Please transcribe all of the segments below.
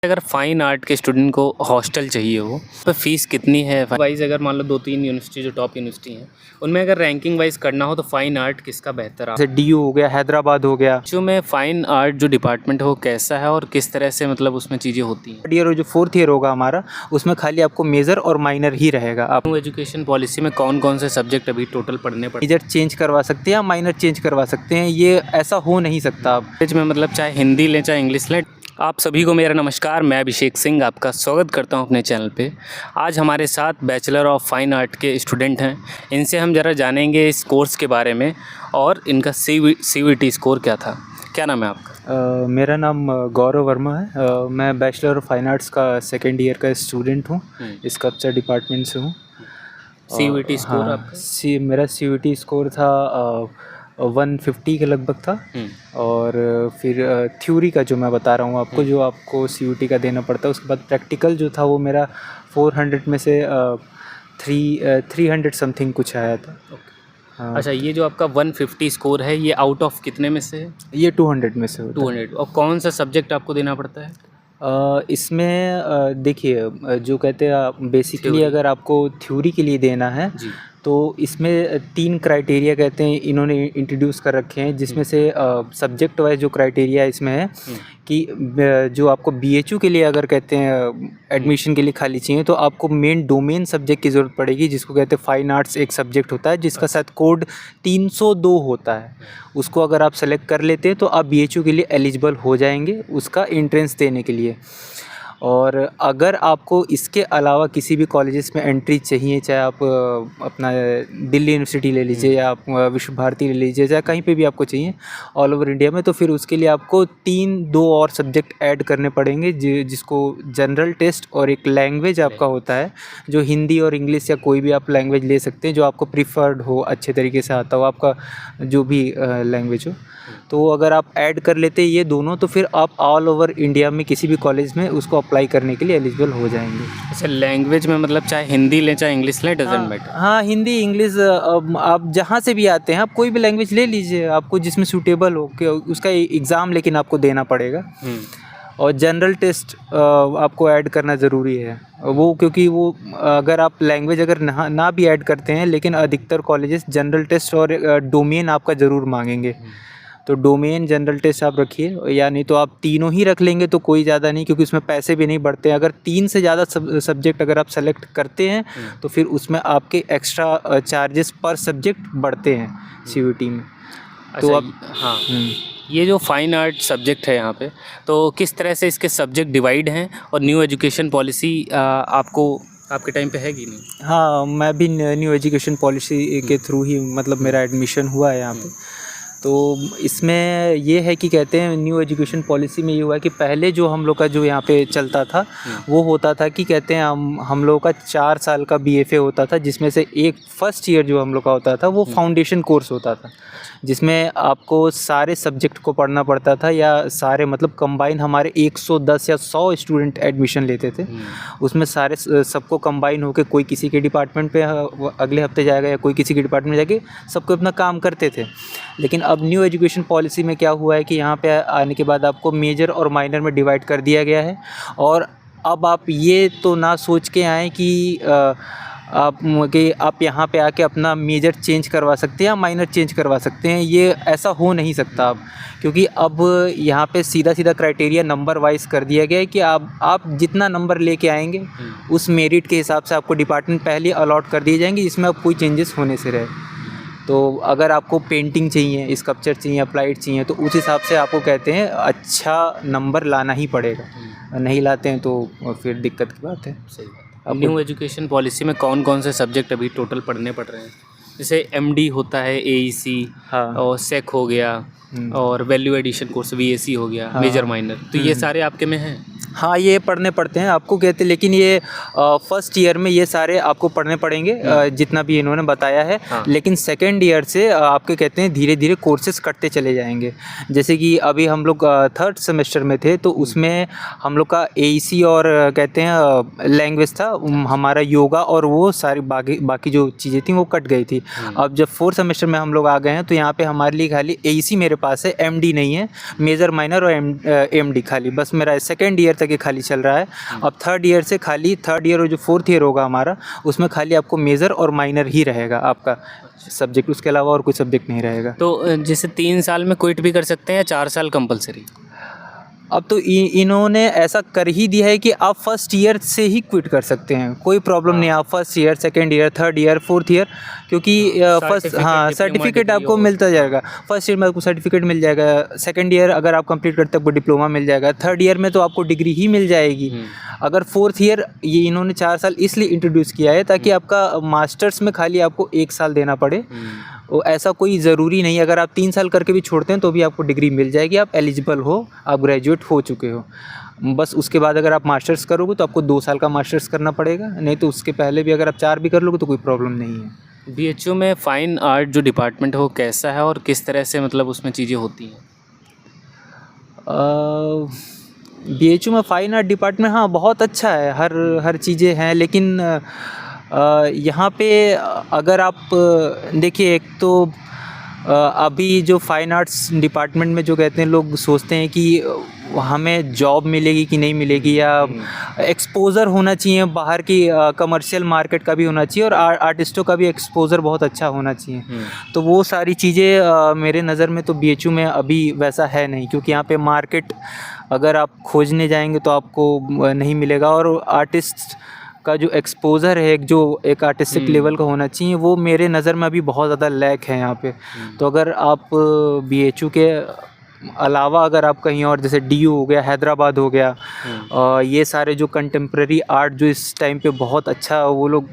अगर fine art के student को हॉस्टल चाहिए हो तो फीस कितनी है वाइज? अगर मान लो 2-3 यूनिवर्सिटी जो टॉप यूनिवर्सिटी हैं उनमें अगर रैंकिंग वाइज करना हो तो फाइन आर्ट किसका बेहतर? जैसे DU हो गया, हैदराबाद हो गया। जो में फाइन आर्ट जो डिपार्टमेंट है वो कैसा है और किस तरह से मतलब उसमें चीज़ें होती हैं? थर्ड ईयर और जो फोर्थ ईयर होगा हमारा, उसमें खाली आपको मेजर और माइनर ही रहेगा। आप न्यू एजुकेशन पॉलिसी में कौन कौन से सब्जेक्ट अभी टोटल पढ़ने पड़ते मेजर चेंज करवा सकते हैं या माइनर चेंज करवा सकते हैं, ये ऐसा हो नहीं सकता। आप हैं में मतलब चाहे हिंदी लें चाहे इंग्लिश लें? आप सभी को मेरा नमस्कार, मैं अभिषेक सिंह आपका स्वागत करता हूं अपने चैनल पे। आज हमारे साथ बैचलर ऑफ फाइन आर्ट के स्टूडेंट हैं, इनसे हम ज़रा जानेंगे इस कोर्स के बारे में और इनका CVT स्कोर क्या था। क्या नाम है आपका? मेरा नाम गौरव वर्मा है। मैं बैचलर ऑफ फाइन आर्ट्स का सेकेंड ईयर का स्टूडेंट हूँ, स्कल्पचर डिपार्टमेंट से हूँ। CVT स्कोर हाँ, आपका? मेरा CVT स्कोर था 150 के लगभग था। और फिर थ्योरी का जो मैं बता रहा हूँ आपको, जो आपको CVT का देना पड़ता है, उसके बाद प्रैक्टिकल जो था वो मेरा 400 में से 300 समथिंग कुछ आया था। हाँ। अच्छा, ये जो आपका 150 स्कोर है ये आउट ऑफ कितने में से है? ये 200 में से होता है। 200। और कौन सा सब्जेक्ट आपको देना पड़ता है? इसमें देखिए, जो कहते हैं बेसिकली थ्योरी। अगर आपको थ्योरी के लिए देना है जी। तो इसमें 3 क्राइटेरिया कहते हैं इन्होंने इंट्रोड्यूस कर रखे हैं, जिसमें से सब्जेक्ट वाइज जो क्राइटेरिया इसमें है कि जो आपको BHU के लिए अगर कहते हैं एडमिशन के लिए खाली चाहिए तो आपको मेन डोमेन सब्जेक्ट की ज़रूरत पड़ेगी, जिसको कहते हैं फाइन आर्ट्स। एक सब्जेक्ट होता है जिसका शायद कोड 302 होता है। उसको अगर आप सेलेक्ट कर लेते हैं तो आप BHU के लिए एलिजिबल हो जाएंगे उसका एंट्रेंस देने के लिए। और अगर आपको इसके अलावा किसी भी कॉलेजेस में एंट्री चाहिए, चाहे आप अपना दिल्ली यूनिवर्सिटी ले लीजिए या आप विश्व भारती ले लीजिए, चाहे कहीं पे भी आपको चाहिए ऑल ओवर इंडिया में, तो फिर उसके लिए आपको 2 और सब्जेक्ट ऐड करने पड़ेंगे, जिसको जनरल टेस्ट और एक लैंग्वेज आपका होता है, जो हिंदी और इंग्लिश या कोई भी आप लैंग्वेज ले सकते हैं जो आपको प्रीफर्ड हो, अच्छे तरीके से आता हो, आपका जो भी लैंग्वेज हो। तो अगर आप ऐड कर लेते हैं ये दोनों, तो फिर आप ऑल ओवर इंडिया में किसी भी कॉलेज में उसको अप्लाई करने के लिए एलिजिबल हो जाएंगे। अच्छा, लैंग्वेज में मतलब चाहे हिंदी लें चाहे इंग्लिश लें, डजेंट मैटर? हाँ, हिंदी इंग्लिश आप जहाँ से भी आते हैं आप कोई भी लैंग्वेज ले लीजिए, आपको जिसमें सूटेबल हो कि उसका एग्ज़ाम लेकिन आपको देना पड़ेगा। और जनरल टेस्ट आपको ऐड करना ज़रूरी है वो, क्योंकि वो अगर आप लैंग्वेज अगर ना भी ऐड करते हैं, लेकिन अधिकतर कॉलेजेस जनरल टेस्ट और डोमेन आपका ज़रूर मांगेंगे। तो डोमेन जनरल टेस्ट आप रखिए, या नहीं तो आप तीनों ही रख लेंगे तो कोई ज़्यादा नहीं, क्योंकि उसमें पैसे भी नहीं बढ़ते हैं। अगर 3 से ज़्यादा सब्जेक्ट अगर आप सेलेक्ट करते हैं तो फिर उसमें आपके एक्स्ट्रा चार्जेस पर सब्जेक्ट बढ़ते हैं CVT में। अच्छा, तो आप हाँ, ये जो फाइन आर्ट सब्जेक्ट है यहाँ पे, तो किस तरह से इसके सब्जेक्ट डिवाइड हैं और न्यू एजुकेशन पॉलिसी आपके टाइम पे है कि नहीं? हाँ, मैं भी न्यू एजुकेशन पॉलिसी के थ्रू ही मतलब मेरा एडमिशन हुआ है यहाँ पे। तो इसमें ये है कि कहते हैं न्यू एजुकेशन पॉलिसी में ये हुआ है कि पहले जो हम लोग का जो यहाँ पे चलता था वो होता था कि कहते हैं हम लोगों का 4 साल का BFA होता था, जिसमें से एक फर्स्ट ईयर जो हम लोग का होता था वो फाउंडेशन कोर्स होता था, जिसमें आपको सारे सब्जेक्ट को पढ़ना पड़ता था, या सारे मतलब कंबाइन हमारे 110 या 100 स्टूडेंट एडमिशन लेते थे। उसमें सारे सबको कंबाइन होकर कोई किसी के डिपार्टमेंट पे अगले हफ्ते जाएगा या कोई किसी के डिपार्टमेंट में जाके सबको अपना काम करते थे। लेकिन अब न्यू एजुकेशन पॉलिसी में क्या हुआ है कि यहाँ पे आने के बाद आपको मेजर और माइनर में डिवाइड कर दिया गया है। और अब आप ये तो ना सोच के आएँ कि आप यहाँ पे आके अपना मेजर चेंज करवा सकते हैं या माइनर चेंज करवा सकते हैं, ये ऐसा हो नहीं सकता अब, क्योंकि अब यहाँ पे सीधा क्राइटेरिया नंबर वाइज कर दिया गया है कि आप जितना नंबर लेके आएंगे उस मेरिट के हिसाब से आपको डिपार्टमेंट पहले अलॉट कर दिए जाएंगे, जिसमें अब कोई चेंजेस होने से रहे। तो अगर आपको पेंटिंग चाहिए, स्कल्पचर चाहिए, अप्लाइड चाहिए, तो उस हिसाब से आपको कहते हैं अच्छा नंबर लाना ही पड़ेगा। नहीं लाते हैं तो फिर दिक्कत की बात है। सही बात। अब न्यू एजुकेशन पॉलिसी में कौन कौन से सब्जेक्ट अभी टोटल पढ़ने पड़ रहे हैं? जैसे MD होता है, AEC, हाँ, और SEC हो गया, और वैल्यू एडिशन कोर्स VAC हो गया, मेजर माइनर, तो ये सारे आपके में हैं? हाँ, ये पढ़ने पड़ते हैं आपको कहते हैं, लेकिन ये फर्स्ट ईयर में ये सारे आपको पढ़ने पड़ेंगे जितना भी इन्होंने बताया है। लेकिन सेकेंड ईयर से आपके कहते हैं धीरे धीरे कोर्सेज कटते चले जाएंगे। जैसे कि अभी हम लोग थर्ड सेमेस्टर में थे तो उसमें हम लोग का AEC और कहते हैं लैंग्वेज था हमारा, योगा, और वो सारी बाकी जो चीज़ें थी वो कट गई थी। अब जब फोर्थ सेमेस्टर में हम लोग आ गए हैं तो यहाँ पे हमारे लिए खाली AEC मेरे पास है, MD नहीं है, मेजर माइनर और MD खाली, बस मेरा सेकेंड ईयर तक ये खाली चल रहा है। अब थर्ड ईयर से खाली थर्ड ईयर और जो फोर्थ ईयर होगा हमारा, उसमें खाली आपको मेजर और माइनर ही रहेगा आपका सब्जेक्ट, उसके अलावा और कोई सब्जेक्ट नहीं रहेगा। तो जैसे 3 साल में क्विट भी कर सकते हैं या 4 साल कंपलसरी? अब तो इन्होंने ऐसा कर ही दिया है कि आप फर्स्ट ईयर से ही क्विट कर सकते हैं, कोई प्रॉब्लम नहीं है। आप first year, second year, third year, fourth year, क्योंकि फर्स्ट हाँ सर्टिफिकेट आपको मिलता जाएगा। फर्स्ट ईयर में आपको सर्टिफिकेट मिल जाएगा, सेकंड ईयर अगर आप कंप्लीट करते हैं आपको डिप्लोमा मिल जाएगा, थर्ड ईयर में तो आपको डिग्री ही मिल जाएगी। अगर फोर्थ ईयर, ये इन्होंने 4 साल इसलिए इंट्रोड्यूस किया है ताकि आपका मास्टर्स में खाली आपको 1 साल देना पड़े। वो ऐसा कोई ज़रूरी नहीं, अगर आप 3 साल करके भी छोड़ते हैं तो भी आपको डिग्री मिल जाएगी, आप एलिजिबल हो, आप ग्रेजुएट हो चुके हो। बस उसके बाद अगर आप मास्टर्स करोगे तो आपको 2 साल का मास्टर्स करना पड़ेगा, नहीं तो उसके पहले भी अगर आप 4 भी कर लोगे तो कोई प्रॉब्लम नहीं है। बीएचयू में फ़ाइन आर्ट जो डिपार्टमेंट है वो कैसा है और किस तरह से मतलब उसमें चीज़ें होती हैं? बीएचयू में फ़ाइन आर्ट डिपार्टमेंट हाँ बहुत अच्छा है, हर चीज़ें हैं, लेकिन यहाँ पे अगर आप देखिए, एक तो अभी जो फ़ाइन आर्ट्स डिपार्टमेंट में जो कहते हैं, लोग सोचते हैं कि हमें जॉब मिलेगी कि नहीं मिलेगी, या एक्सपोज़र होना चाहिए बाहर की कमर्शियल मार्केट का भी होना चाहिए, और आर्टिस्टों का भी एक्सपोज़र बहुत अच्छा होना चाहिए। तो वो सारी चीज़ें मेरे नज़र में तो बीएचयू में अभी वैसा है नहीं, क्योंकि यहाँ पे मार्केट अगर आप खोजने जाएंगे तो आपको नहीं मिलेगा, और आर्टिस्ट का जो एक्सपोज़र है, एक आर्टिस्टिक लेवल का होना चाहिए, वो मेरे नज़र में अभी बहुत ज़्यादा लैक है यहाँ पे। तो अगर आप बीएचयू के अलावा अगर आप कहीं और, जैसे डीयू हो गया, हैदराबाद हो गया, ये सारे जो कंटेम्प्रेरी आर्ट जो इस टाइम पे बहुत अच्छा वो लोग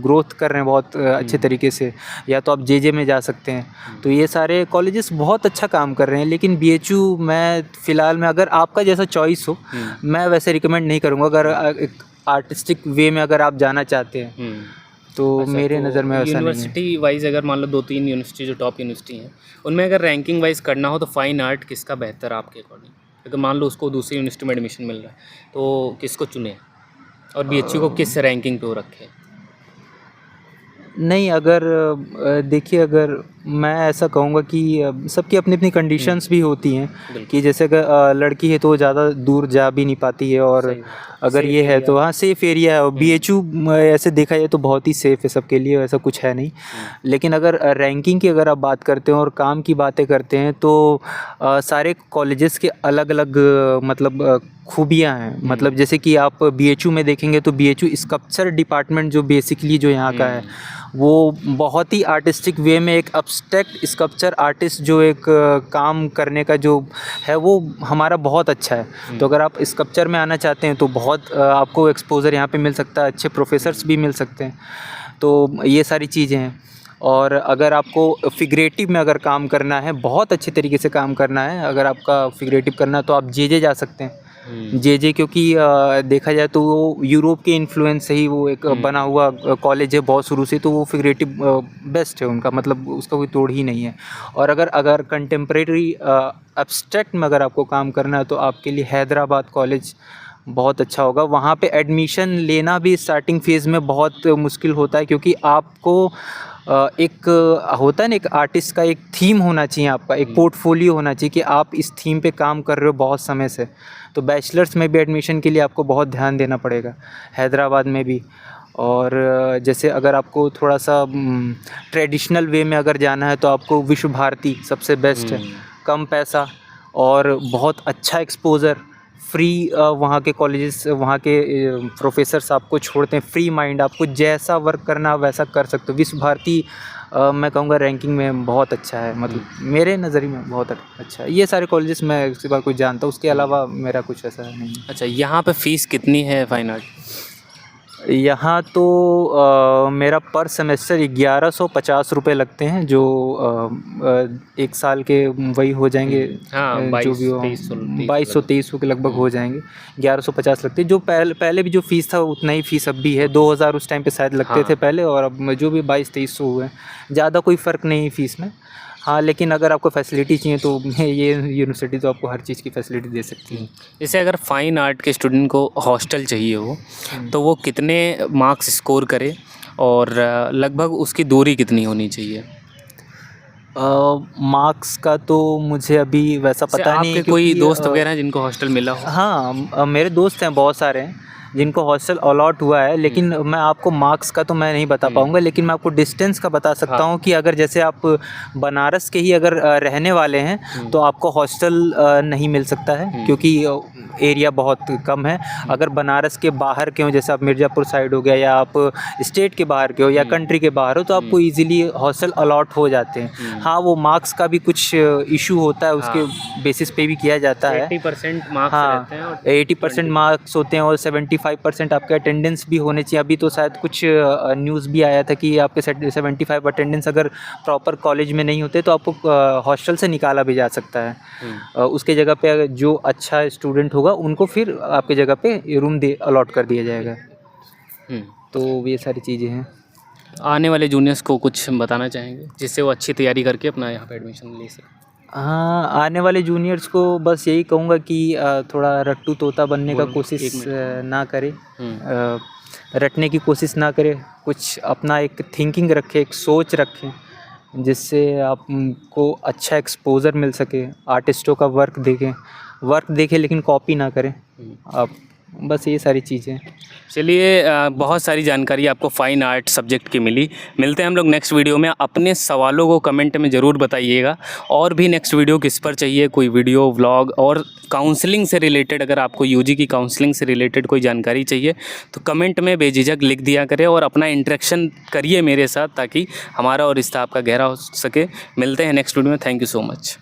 ग्रोथ कर रहे हैं बहुत अच्छे तरीके से, या तो आप जेजे में जा सकते हैं। तो ये सारे कॉलेजेस बहुत अच्छा काम कर रहे हैं, लेकिन बीएचयू मैं फ़िलहाल में, अगर आपका जैसा चॉइस हो, मैं वैसे रिकमेंड नहीं करूँगा। अगर एक आर्टिस्टिक वे में अगर आप जाना चाहते हैं तो मेरे नज़र में वैसा नहीं है। यूनिवर्सिटी वाइज अगर मान लो 2-3 यूनिवर्सिटी जो टॉप यूनिवर्सिटी हैं, उनमें अगर रैंकिंग वाइज करना हो तो फ़ाइन आर्ट किसका बेहतर आपके अकॉर्डिंग? अगर मान लो उसको दूसरी यूनिवर्सिटी में एडमिशन मिल रहा है तो किसको चुने, और बीएचयू को किस रैंकिंग पे वो रखें? नहीं, अगर देखिए, अगर मैं ऐसा कहूँगा कि सबकी अपनी अपनी कंडीशंस भी होती हैं, कि जैसे अगर लड़की है तो वो ज़्यादा दूर जा भी नहीं पाती है, और अगर ये है तो हाँ सेफ़ एरिया है। और बीएचयू ऐसे देखा जाए तो बहुत ही सेफ़ है सबके लिए, ऐसा कुछ है नहीं। लेकिन अगर रैंकिंग की अगर आप बात करते हैं और काम की बातें करते हैं, तो सारे कॉलेजेस के अलग अलग मतलब खूबियाँ हैं। मतलब जैसे कि आप बीएचयू में देखेंगे तो बीएचयू स्कल्पचर डिपार्टमेंट जो बेसिकली जो यहाँ का है, वो बहुत ही आर्टिस्टिक वे में एक एब्स्ट्रैक्ट स्कल्पचर आर्टिस्ट जो एक काम करने का जो है वो हमारा बहुत अच्छा है। तो अगर आप स्कल्पचर में आना चाहते हैं तो बहुत आपको एक्सपोज़र यहाँ पे मिल सकता है, अच्छे प्रोफेसर्स भी मिल सकते हैं। तो ये सारी चीज़ें हैं। और अगर आपको फिगरेटिव में अगर काम करना है, बहुत अच्छे तरीके से काम करना है, अगर आपका फिगरेटिव करना है तो आप जेजे जा सकते हैं। जेजे क्योंकि देखा जाए तो वो यूरोप के इन्फ्लुएंस से ही वो एक बना हुआ कॉलेज है बहुत शुरू से, तो वो फिगरेटिव बेस्ट है उनका, मतलब उसका कोई तोड़ ही नहीं है। और अगर कंटेम्प्रेरी एब्स्ट्रैक्ट में अगर आपको काम करना है तो आपके लिए हैदराबाद कॉलेज बहुत अच्छा होगा। वहाँ पे एडमिशन लेना भी स्टार्टिंग फेज़ में बहुत मुश्किल होता है, क्योंकि आपको एक होता है ना, एक आर्टिस्ट का एक थीम होना चाहिए, आपका एक पोर्टफोलियो होना चाहिए कि आप इस थीम पे काम कर रहे हो बहुत समय से। तो बैचलर्स में भी एडमिशन के लिए आपको बहुत ध्यान देना पड़ेगा, हैदराबाद में भी। और जैसे अगर आपको थोड़ा सा ट्रेडिशनल वे में अगर जाना है तो आपको विश्व भारती सबसे बेस्ट है, कम पैसा और बहुत अच्छा एक्सपोज़र, फ्री वहाँ के कॉलेजेस, वहाँ के प्रोफेसर्स आपको छोड़ते हैं, फ्री माइंड, आपको जैसा वर्क करना वैसा कर सकते हो। विश्व भारती मैं कहूँगा रैंकिंग में बहुत अच्छा है, मतलब मेरे नज़रिए में बहुत अच्छा है। ये सारे कॉलेजेस मैं उसके बाद कुछ जानता हूँ, उसके अलावा मेरा कुछ ऐसा नहीं है। अच्छा, यहाँ पे फ़ीस कितनी है फ़ाइन आर्ट? यहाँ तो मेरा पर सेमेस्टर 1150 रुपये लगते हैं, जो 1 साल के वही हो जाएंगे। हाँ, जो भी हो 2200-2300 के लगभग हो जाएंगे। 1150 लगते हैं। जो पहले भी जो फ़ीस था उतना ही फ़ीस अब भी है। 2000 उस टाइम पे शायद लगते थे पहले, और अब जो भी 2200-2300 हुए हैं। ज़्यादा कोई फ़र्क नहीं है फ़ीस में। हाँ, लेकिन अगर आपको फैसिलिटी चाहिए तो ये यूनिवर्सिटी तो आपको हर चीज़ की फैसिलिटी दे सकती है। जैसे अगर फ़ाइन आर्ट के स्टूडेंट को हॉस्टल चाहिए हो तो वो कितने मार्क्स स्कोर करे और लगभग उसकी दूरी कितनी होनी चाहिए? मार्क्स का तो मुझे अभी वैसा जैसे पता नहीं, आपके कोई क्योंकि दोस्त वगैरह हैं जिनको हॉस्टल मिला हो? हाँ, मेरे दोस्त हैं बहुत सारे हैं जिनको हॉस्टल अलॉट हुआ है, लेकिन मैं आपको मार्क्स का तो मैं नहीं बता पाऊँगा, लेकिन मैं आपको डिस्टेंस का बता सकता हूँ कि अगर जैसे आप बनारस के ही अगर रहने वाले हैं तो आपको हॉस्टल नहीं मिल सकता है, क्योंकि एरिया बहुत कम है। अगर बनारस के बाहर के हो, जैसे आप मिर्ज़ापुर साइड हो गया, या आप स्टेट के बाहर के हो या कंट्री के बाहर हो, तो आपको ईज़िली हॉस्टल अलॉट हो जाते हैं। हाँ, वो मार्क्स का भी कुछ इशू होता है, उसके बेसिस पे भी किया जाता है। 80% मार्क्स हाँ, रहते हैं और 80% मार्क्स होते हैं और 75% आपका अटेंडेंस भी होने चाहिए। अभी तो शायद कुछ न्यूज़ भी आया था कि आपके 75 अटेंडेंस अगर प्रॉपर कॉलेज में नहीं होते तो आपको हॉस्टल से निकाला भी जा सकता है। उसके जगह पे अगर जो अच्छा स्टूडेंट होगा उनको फिर आपके जगह पे रूम दे अलॉट कर दिया जाएगा। तो ये सारी चीज़ें हैं। आने वाले जूनियर्स को कुछ बताना चाहेंगे जिससे वो अच्छी तैयारी करके अपना यहाँ पे एडमिशन ले सकें? हाँ, आने वाले जूनियर्स को बस यही कहूँगा कि थोड़ा रट्टू तोता बनने का कोशिश ना करें, रटने की कोशिश ना करें, कुछ अपना एक थिंकिंग रखें, एक सोच रखें, जिससे आपको अच्छा एक्सपोज़र मिल सके। आर्टिस्टों का वर्क देखें लेकिन कॉपी ना करें आप। बस ये सारी चीज़ें। चलिए, बहुत सारी जानकारी आपको फ़ाइन आर्ट सब्जेक्ट की मिली। मिलते हैं हम लोग नेक्स्ट वीडियो में। अपने सवालों को कमेंट में ज़रूर बताइएगा, और भी नेक्स्ट वीडियो किस पर चाहिए, कोई वीडियो व्लॉग और काउंसलिंग से रिलेटेड, अगर आपको यूजी की काउंसलिंग से रिलेटेड कोई जानकारी चाहिए तो कमेंट में बेझिझक लिख दिया करें और अपना इंटरेक्शन करिए मेरे साथ, ताकि हमारा और रिश्ता आपका गहरा हो सके। मिलते हैं नेक्स्ट वीडियो में। Thank you so much.